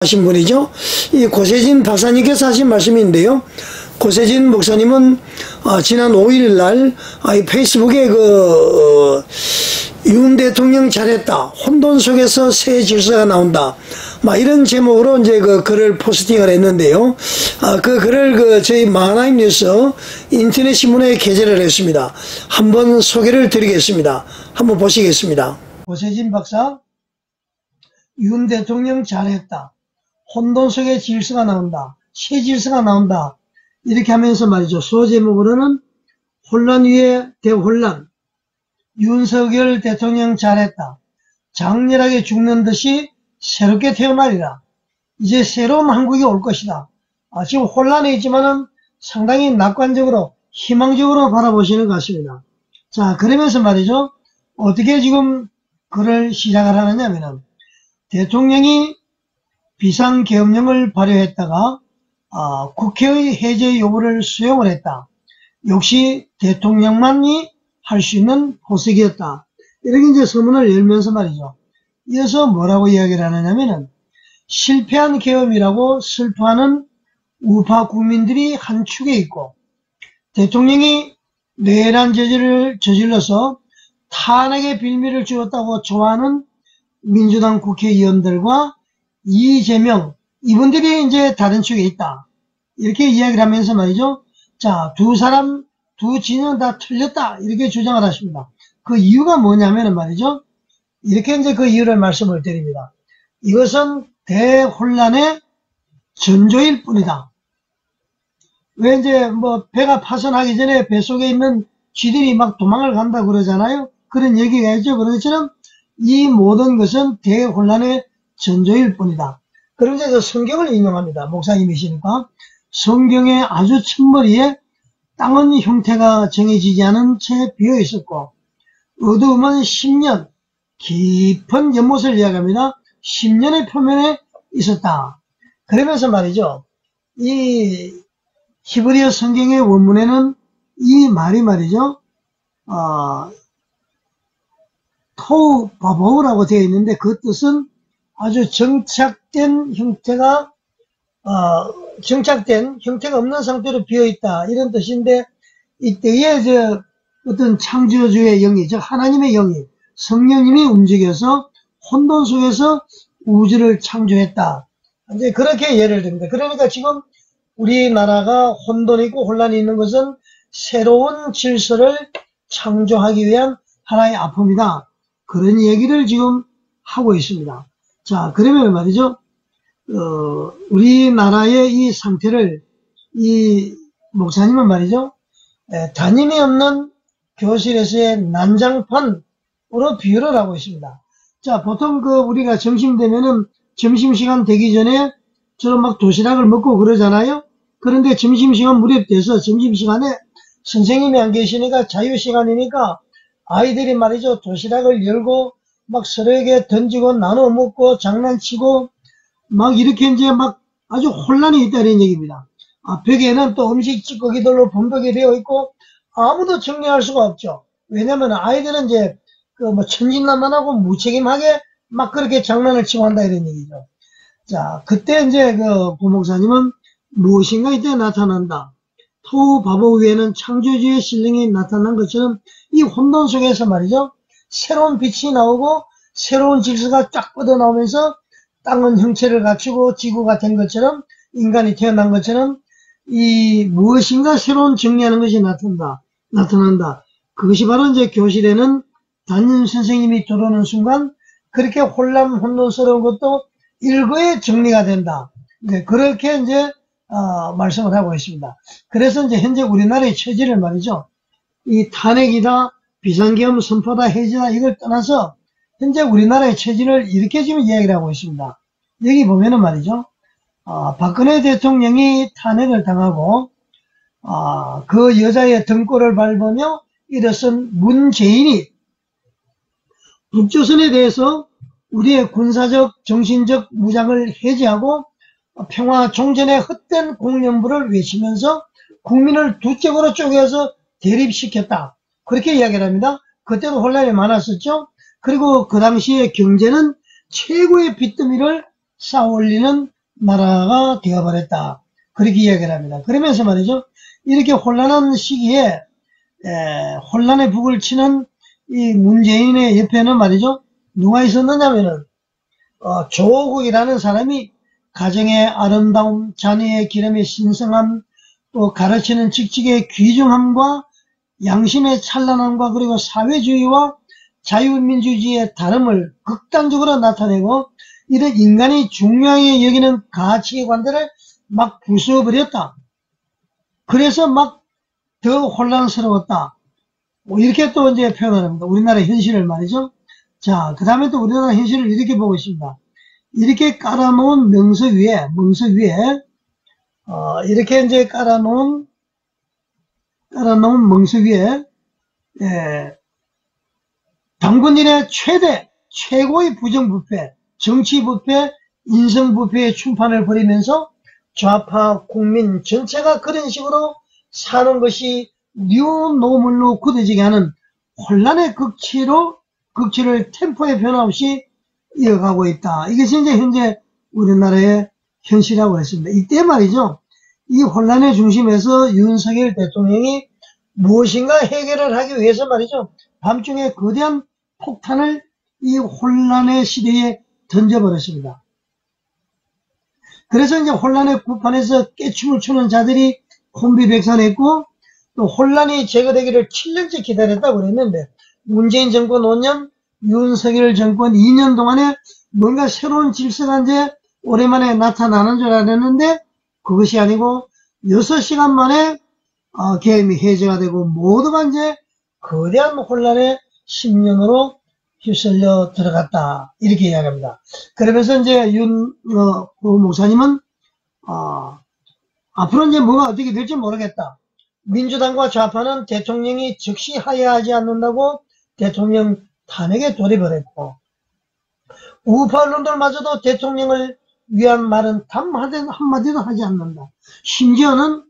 하신 분이죠. 이 고세진 박사님께서 하신 말씀인데요. 고세진 목사님은 지난 5일 날 페이스북에 윤 대통령 잘했다, 혼돈 속에서 새 질서가 나온다, 이런 제목으로 이제 글을 포스팅을 했는데요. 그 글을 저희 마하나임 뉴스 인터넷 신문에 게재를 했습니다. 한번 소개를 드리겠습니다. 한번 보시겠습니다. 고세진 박사, 윤 대통령 잘했다, 혼돈 속에 질서가 나온다, 새 질서가 나온다, 이렇게 하면서 말이죠. 소제목으로는 혼란 위에 대혼란, 윤석열 대통령 잘했다, 장렬하게 죽는 듯이 새롭게 태어나리라, 이제 새로운 한국이 올 것이다. 지금 혼란에 있지만은 상당히 낙관적으로 희망적으로 바라보시는 것 같습니다. 자, 그러면서 말이죠, 어떻게 지금 글을 시작을 하느냐면은, 대통령이 비상계엄령을 발효했다가 국회의 해제 요구를 수용을 했다. 역시 대통령만이 할 수 있는 호석이었다. 이렇게 이제 서문을 열면서 말이죠. 이어서 뭐라고 이야기를 하느냐면은, 실패한 계엄이라고 슬퍼하는 우파 국민들이 한 축에 있고, 대통령이 뇌란 저지를 저질러서 탄핵의 빌미를 주었다고 좋아하는 민주당 국회의원들과 이재명, 이분들이 이제 다른 축에 있다. 이렇게 이야기를 하면서 말이죠. 자, 두 사람, 두 진영 다 틀렸다. 이렇게 주장을 하십니다. 그 이유가 뭐냐면은 말이죠. 이렇게 이제 그 이유를 말씀을 드립니다. 이것은 대혼란의 전조일 뿐이다. 왜 이제 배가 파손하기 전에 뱃속에 있는 쥐들이 막 도망을 간다 그러잖아요. 그런 얘기가 있죠. 그런 것처럼 이 모든 것은 대혼란의 전조일 뿐이다. 그럼 이제 그 성경을 인용합니다. 목사님이시니까. 성경의 아주 첫머리에 땅은 형태가 정해지지 않은 채 비어 있었고, 어두움은 10년, 깊은 연못을 이야기합니다. 10년의 표면에 있었다. 그러면서 말이죠. 이 히브리어 성경의 원문에는 이 말이 말이죠. 토우 바보우라고 되어 있는데, 그 뜻은 아주 정착된 형태가 없는 상태로 비어있다, 이런 뜻인데, 이때에 어떤 창조주의 영이, 즉 하나님의 영이, 성령님이 움직여서 혼돈 속에서 우주를 창조했다. 이제 그렇게 예를 듭니다. 그러니까 지금 우리나라가 혼돈이 있고 혼란이 있는 것은 새로운 질서를 창조하기 위한 하나의 아픔이다. 그런 얘기를 지금 하고 있습니다. 자, 그러면 말이죠. 우리나라의 이 상태를 이 목사님은 말이죠. 담임이 없는 교실에서의 난장판으로 비유를 하고 있습니다. 자, 보통 우리가 점심 되면은 점심시간 되기 전에 저런 막 도시락을 먹고 그러잖아요. 그런데 점심시간 무렵돼서 점심시간에 선생님이 안 계시니까 자유시간이니까 아이들이 말이죠. 도시락을 열고 막 서로에게 던지고 나눠 먹고 장난치고 막 이렇게 이제 막 아주 혼란이 있다는 얘기입니다. 벽에는 또 음식 찌꺼기들로 범벅이 되어 있고 아무도 정리할 수가 없죠. 왜냐면 아이들은 이제 천진난만하고 무책임하게 막 그렇게 장난을 치고 한다 이런 얘기죠. 자, 그때 이제 고목사님은 무엇인가 이때 나타난다. 토우 바보 위에는 창조주의 신령이 나타난 것처럼 이 혼돈 속에서 말이죠. 새로운 빛이 나오고 새로운 질서가 쫙 뻗어나오면서 땅은 형체를 갖추고 지구가 된 것처럼, 인간이 태어난 것처럼 이 무엇인가 새로운 정리하는 것이 나타난다. 그것이 바로 이제 교실에는 담임 선생님이 들어오는 순간 그렇게 혼돈스러운 것도 일거에 정리가 된다. 네, 그렇게 이제 말씀을 하고 있습니다. 그래서 이제 현재 우리나라의 처지를 말이죠. 이 탄핵이다, 비상계엄 선포다, 해제다, 이걸 떠나서 현재 우리나라의 처지를 이렇게 지금 이야기를 하고 있습니다. 여기 보면은 말이죠. 박근혜 대통령이 탄핵을 당하고, 그 여자의 등골을 밟으며 일어선 문재인이 북조선에 대해서 우리의 군사적, 정신적 무장을 해제하고 평화 종전의 헛된 공연부를 외치면서 국민을 두 쪽으로 쪼개서 대립시켰다. 그렇게 이야기를 합니다. 그때도 혼란이 많았었죠. 그리고 그 당시에 경제는 최고의 빚더미를 쌓아올리는 나라가 되어버렸다. 그렇게 이야기를 합니다. 그러면서 말이죠. 이렇게 혼란한 시기에 혼란의 북을 치는 이 문재인의 옆에는 말이죠. 누가 있었느냐면은 조국이라는 사람이 가정의 아름다움, 자녀의 기름의 신성함, 또 가르치는 직직의 귀중함과 양심의 찬란함과 그리고 사회주의와 자유민주주의의 다름을 극단적으로 나타내고 이런 인간이 중요하게 여기는 가치관들을 막 부숴버렸다. 그래서 막 더 혼란스러웠다. 뭐 이렇게 또 이제 표현을 합니다. 우리나라 현실을 말이죠. 자, 그 다음에 또 우리나라 현실을 이렇게 보고 있습니다. 이렇게 깔아놓은 명석 위에, 이렇게 이제 깔아놓은 명석 위에, 당군 일의 최고의 부정부패, 정치부패, 인성부패의 충판을 벌이면서 좌파 국민 전체가 그런 식으로 사는 것이 뉴노멀로 굳어지게 하는 혼란의 극치를 템포의 변화 없이 이어가고 있다. 이것이 이제 현재 우리나라의 현실이라고 했습니다. 이때 말이죠. 이 혼란의 중심에서 윤석열 대통령이 무엇인가 해결을 하기 위해서 말이죠. 밤중에 거대한 폭탄을 이 혼란의 시대에 던져버렸습니다. 그래서 이제 혼란의 구판에서 깨춤을 추는 자들이 혼비백산했고 또 혼란이 제거되기를 7년째 기다렸다고 그랬는데 문재인 정권 5년, 윤석열 정권 2년 동안에 뭔가 새로운 질서가 이제 오랜만에 나타나는 줄 알았는데 그것이 아니고 6시간 만에 계엄이 해제가 되고 모두가 이제 거대한 혼란의 10년으로 휩쓸려 들어갔다. 이렇게 이야기합니다. 그러면서 이제 윤 목사님은 앞으로 이제 뭐가 어떻게 될지 모르겠다. 민주당과 좌파는 대통령이 즉시 하야하지 않는다고 대통령 탄핵에 돌입을 했고 우파 언론들마저도 대통령을 위한 말은 단 한마디도 하지 않는다. 심지어는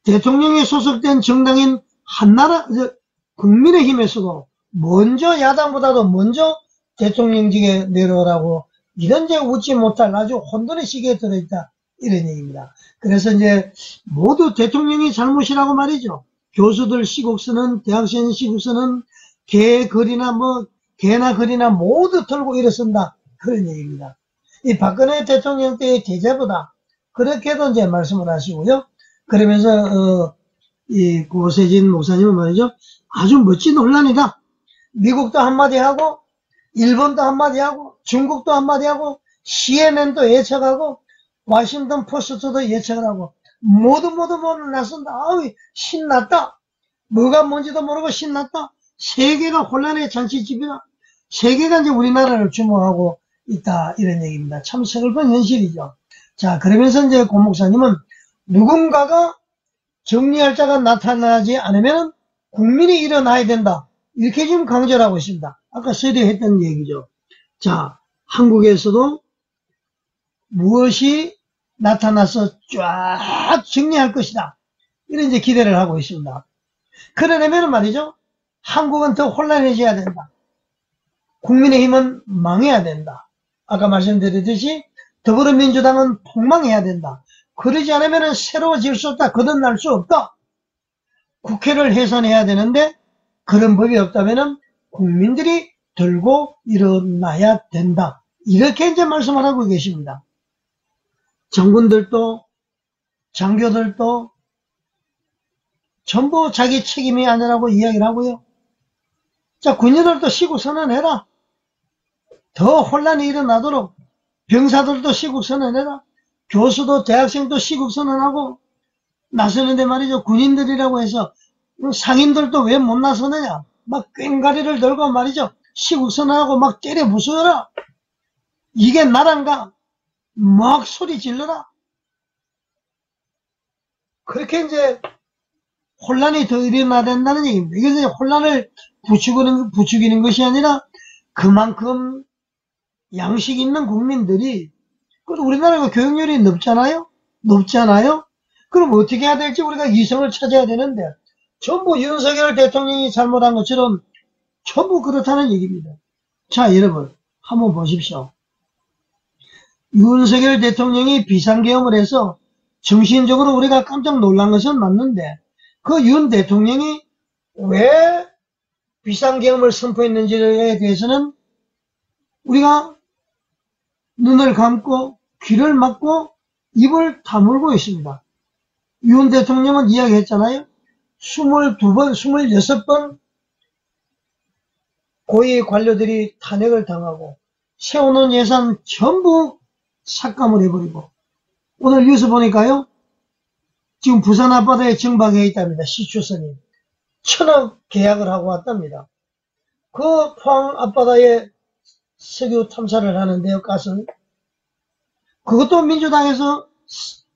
대통령이 소속된 정당인 한나라 국민의힘에서도 먼저 야당보다도 먼저 대통령직에 내려오라고 이런 제 웃지 못할 아주 혼돈의 시기에 들어있다. 이런 얘기입니다. 그래서 이제 모두 대통령이 잘못이라고 말이죠. 교수들 시국 쓰는, 대학생 시국 쓰는 개나 글이나 모두 털고 일어선다. 그런 얘기입니다. 이 박근혜 대통령 때의 제재보다 그렇게도 이제 말씀을 하시고요. 그러면서, 이 고세진 목사님은 말이죠. 아주 멋진 혼란이다. 미국도 한마디 하고, 일본도 한마디 하고, 중국도 한마디 하고, CNN도 예측하고, 워싱턴 포스트도 예측을 하고, 모두 나선다. 아우, 신났다. 뭐가 뭔지도 모르고 신났다. 세계가 혼란의 잔치집이다. 세계가 이제 우리나라를 주목하고 있다. 이런 얘기입니다. 참 슬픈 현실이죠. 자, 그러면서 이제 고 목사님은 누군가가 정리할 자가 나타나지 않으면 국민이 일어나야 된다. 이렇게 지금 강조를 하고 있습니다. 아까 서두했던 얘기죠. 자, 한국에서도 무엇이 나타나서 쫙 정리할 것이다. 이런 이제 기대를 하고 있습니다. 그러려면 말이죠. 한국은 더 혼란해져야 된다. 국민의힘은 망해야 된다. 아까 말씀드렸듯이 더불어민주당은 폭망해야 된다. 그러지 않으면 새로워질 수 없다. 거듭날 수 없다. 국회를 해산해야 되는데 그런 법이 없다면 국민들이 들고 일어나야 된다. 이렇게 이제 말씀을 하고 계십니다. 장군들도 장교들도 전부 자기 책임이 아니라고 이야기를 하고요. 자, 군인들도 시국선언해라. 더 혼란이 일어나도록 병사들도 시국선언해라. 교수도 대학생도 시국선언하고 나서는데 말이죠. 군인들이라고 해서 상인들도 왜 못 나서느냐. 막 꽹가리를 들고 말이죠. 시국선언하고 막 때려 부수어라. 이게 나란가. 막 소리 질러라. 그렇게 이제 혼란이 더 일어나야 된다는 얘기입니다. 이것은 혼란을 부추기는 것이 아니라 그만큼 양식 있는 국민들이 우리나라가 교육열이 높잖아요. 그럼 어떻게 해야 될지 우리가 이성을 찾아야 되는데 전부 윤석열 대통령이 잘못한 것처럼 전부 그렇다는 얘기입니다. 자, 여러분 한번 보십시오. 윤석열 대통령이 비상계엄을 해서 정신적으로 우리가 깜짝 놀란 것은 맞는데 그 윤 대통령이 왜 비상계엄을 선포했는지에 대해서는 우리가 눈을 감고 귀를 막고 입을 다물고 있습니다. 윤 대통령은 이야기했잖아요. 22번, 26번 고위 관료들이 탄핵을 당하고 세워놓은 예산 전부 삭감을 해버리고 오늘 뉴스 보니까요. 지금 부산 앞바다에 정박해 있답니다. 시추선이 1,000억 계약을 하고 왔답니다. 그 포항 앞바다에 석유 탐사를 하는데요. 가스. 그것도 민주당에서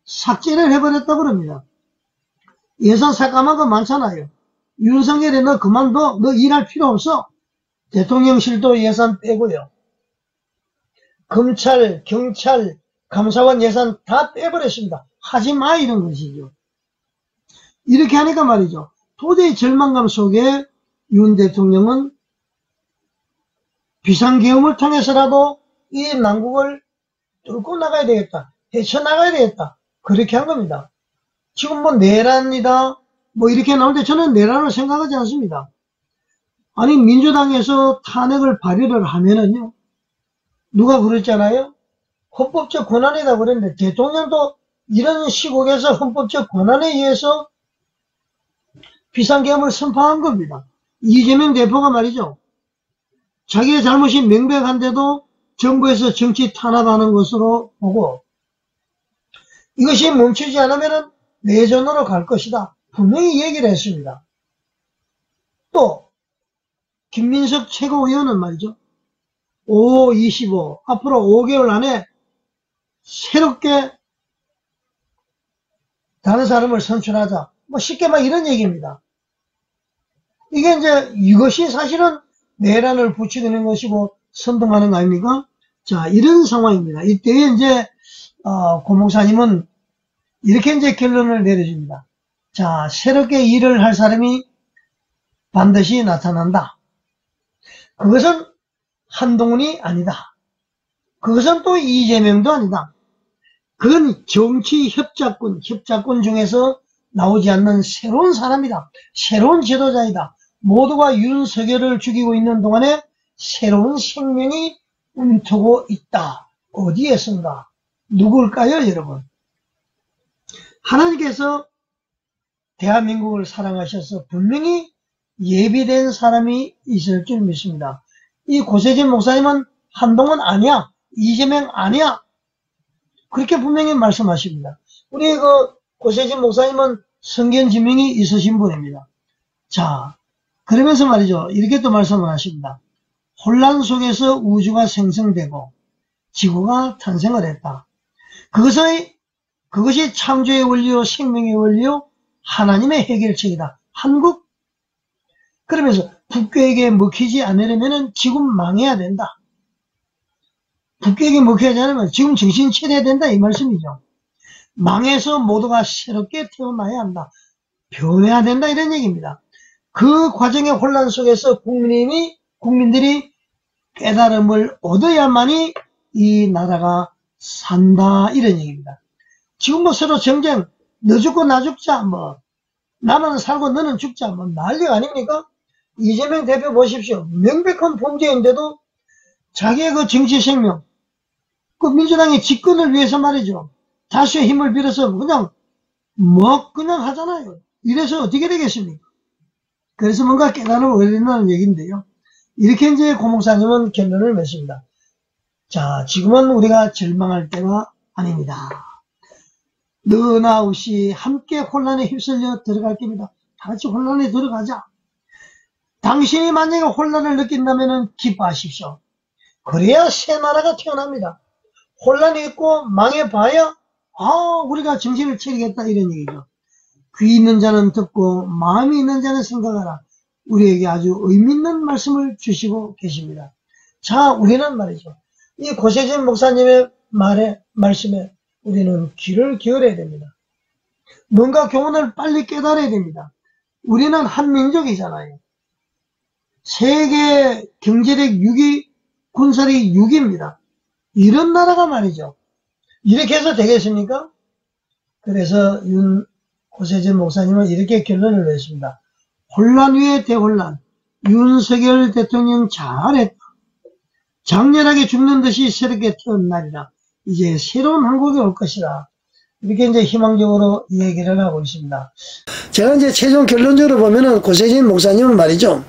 삭제를 해버렸다고 그럽니다. 예산 삭감한 거 많잖아요. 윤석열이 너 그만둬. 너 일할 필요 없어. 대통령실도 예산 빼고요. 검찰, 경찰, 감사원 예산 다 빼버렸습니다. 하지마 이런 것이죠. 이렇게 하니까 말이죠. 도저히 절망감 속에 윤 대통령은 비상계엄을 통해서라도 이 난국을 뚫고 나가야 되겠다. 헤쳐나가야 되겠다. 그렇게 한 겁니다. 지금 뭐 내란이다 뭐 이렇게 나오는데 저는 내란을 생각하지 않습니다. 아니 민주당에서 탄핵을 발의를 하면은요. 누가 그랬잖아요. 헌법적 권한이다 그랬는데 대통령도 이런 시국에서 헌법적 권한에 의해서 비상계엄을 선포한 겁니다. 이재명 대표가 말이죠. 자기의 잘못이 명백한데도 정부에서 정치 탄압하는 것으로 보고 이것이 멈추지 않으면 내전으로 갈 것이다. 분명히 얘기를 했습니다. 또 김민석 최고위원은 말이죠. 5.25 앞으로 5개월 안에 새롭게 다른 사람을 선출하자. 뭐 쉽게 말 이런 얘기입니다. 이게 이제 이것이 사실은 내란을 부추기는 것이고 선동하는 거 아닙니까? 자, 이런 상황입니다. 이때에 이제 고 목사님은 이렇게 이제 결론을 내려줍니다. 자, 새롭게 일을 할 사람이 반드시 나타난다. 그것은 한동훈이 아니다. 그것은 또 이재명도 아니다. 그건 정치 협작군 중에서 나오지 않는 새로운 사람이다. 새로운 지도자이다. 모두가 윤석열을 죽이고 있는 동안에 새로운 생명이 움트고 있다. 어디에선가? 누굴까요, 여러분? 하나님께서 대한민국을 사랑하셔서 분명히 예비된 사람이 있을 줄 믿습니다. 이 고세진 목사님은 한동훈 아니야. 이재명 아니야. 그렇게 분명히 말씀하십니다. 우리 고세진 목사님은 성견 지명이 있으신 분입니다. 자, 그러면서 말이죠. 이렇게 또 말씀을 하십니다. 혼란 속에서 우주가 생성되고 지구가 탄생을 했다. 그것이 창조의 원리요 생명의 원리요 하나님의 해결책이다. 한국? 그러면서 북교에게 먹히지 않으려면 지금 망해야 된다. 북교에게 먹히지 않으면 지금 정신 차려야 된다 이 말씀이죠. 망해서 모두가 새롭게 태어나야 한다. 변해야 된다 이런 얘기입니다. 그 과정의 혼란 속에서 국민들이 깨달음을 얻어야만이 이 나라가 산다 이런 얘기입니다. 지금 뭐 서로 정쟁 너 죽고 나 죽자 뭐 나만 살고 너는 죽자 뭐 난리가 아닙니까? 이재명 대표 보십시오. 명백한 범죄인데도 자기의 그 정치 생명 그 민주당의 집권을 위해서 말이죠. 다수의 힘을 빌어서 그냥 하잖아요. 이래서 어떻게 되겠습니까? 그래서 뭔가 깨달음을 얻어야 된다는 얘기인데요. 이렇게 이제 고 목사님은 결론을 맺습니다. 자, 지금은 우리가 절망할 때가 아닙니다. 너나 없이 함께 혼란에 휩쓸려 들어갈 겁니다. 다 같이 혼란에 들어가자. 당신이 만약에 혼란을 느낀다면 기뻐하십시오. 그래야 새 나라가 태어납니다. 혼란이 있고 망해봐야 우리가 정신을 차리겠다 이런 얘기죠. 귀 있는 자는 듣고 마음이 있는 자는 생각하라. 우리에게 아주 의미 있는 말씀을 주시고 계십니다. 자, 우리는 말이죠. 이 고세진 목사님의 말씀에 우리는 귀를 기울여야 됩니다. 뭔가 교훈을 빨리 깨달아야 됩니다. 우리는 한민족이잖아요. 세계 경제력 6위, 군사력 6위입니다. 이런 나라가 말이죠. 이렇게 해서 되겠습니까? 그래서 고세진 목사님은 이렇게 결론을 내십니다. 혼란 위에 대혼란. 윤석열 대통령 잘했다. 장렬하게 죽는 듯이 새롭게 태어나리라. 이제 새로운 한국이 올 것이다. 이렇게 이제 희망적으로 얘기를 하고 있습니다. 제가 이제 최종 결론적으로 보면은 고세진 목사님은 말이죠.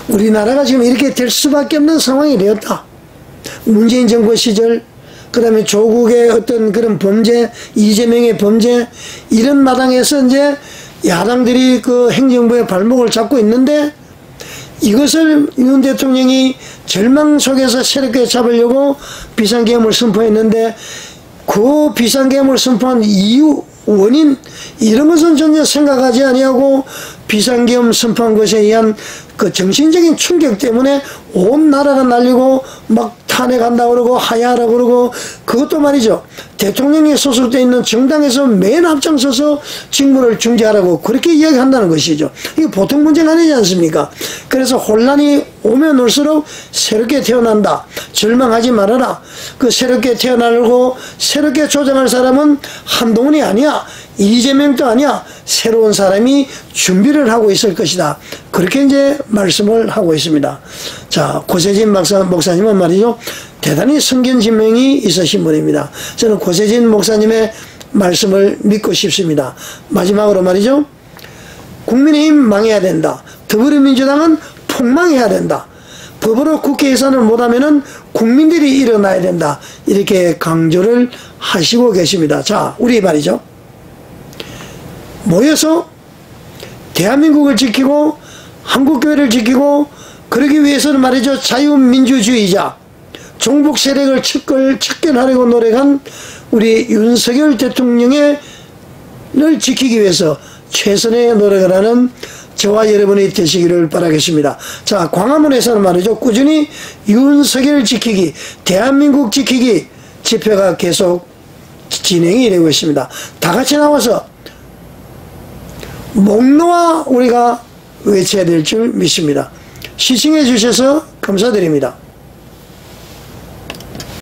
우리나라가 지금 이렇게 될 수밖에 없는 상황이 되었다. 문재인 정부 시절, 그 다음에 조국의 어떤 그런 범죄, 이재명의 범죄, 이런 마당에서 이제 야당들이 그 행정부의 발목을 잡고 있는데 이것을 윤 대통령이 절망 속에서 새롭게 잡으려고 비상계엄을 선포했는데 그 비상계엄을 선포한 이유, 원인 이런 것은 전혀 생각하지 아니하고 비상계엄 선포한 것에 의한 그 정신적인 충격 때문에 온 나라가 날리고 막 탄핵한다 그러고 하야하라 그러고 그것도 말이죠. 대통령이 소속되어 있는 정당에서 맨 앞장서서 직무를 중지하라고 그렇게 이야기한다는 것이죠. 이게 보통 문제가 아니지 않습니까? 그래서 혼란이 오면 올수록 새롭게 태어난다. 절망하지 말아라. 그 새롭게 태어나고 새롭게 조정할 사람은 한동훈이 아니야. 이재명도 아니야. 새로운 사람이 준비를 하고 있을 것이다. 그렇게 이제 말씀을 하고 있습니다. 자, 고세진 목사님은 말이죠. 대단히 성견지명이 있으신 분입니다. 저는 고세진 목사님의 말씀을 믿고 싶습니다. 마지막으로 말이죠. 국민의힘 망해야 된다. 더불어민주당은 폭망해야 된다. 법으로 국회 예산을 못하면은 국민들이 일어나야 된다. 이렇게 강조를 하시고 계십니다. 자, 우리 말이죠. 모여서 대한민국을 지키고 한국교회를 지키고 그러기 위해서는 말이죠. 자유민주주의자 종북 세력을 척결하려고 노력한 우리 윤석열 대통령을 지키기 위해서 최선의 노력을 하는 저와 여러분이 되시기를 바라겠습니다. 자, 광화문에서는 말이죠. 꾸준히 윤석열 지키기, 대한민국 지키기 집회가 계속 진행이 되고 있습니다. 다 같이 나와서 목 놓아 우리가 외쳐야 될 줄 믿습니다. 시청해 주셔서 감사드립니다.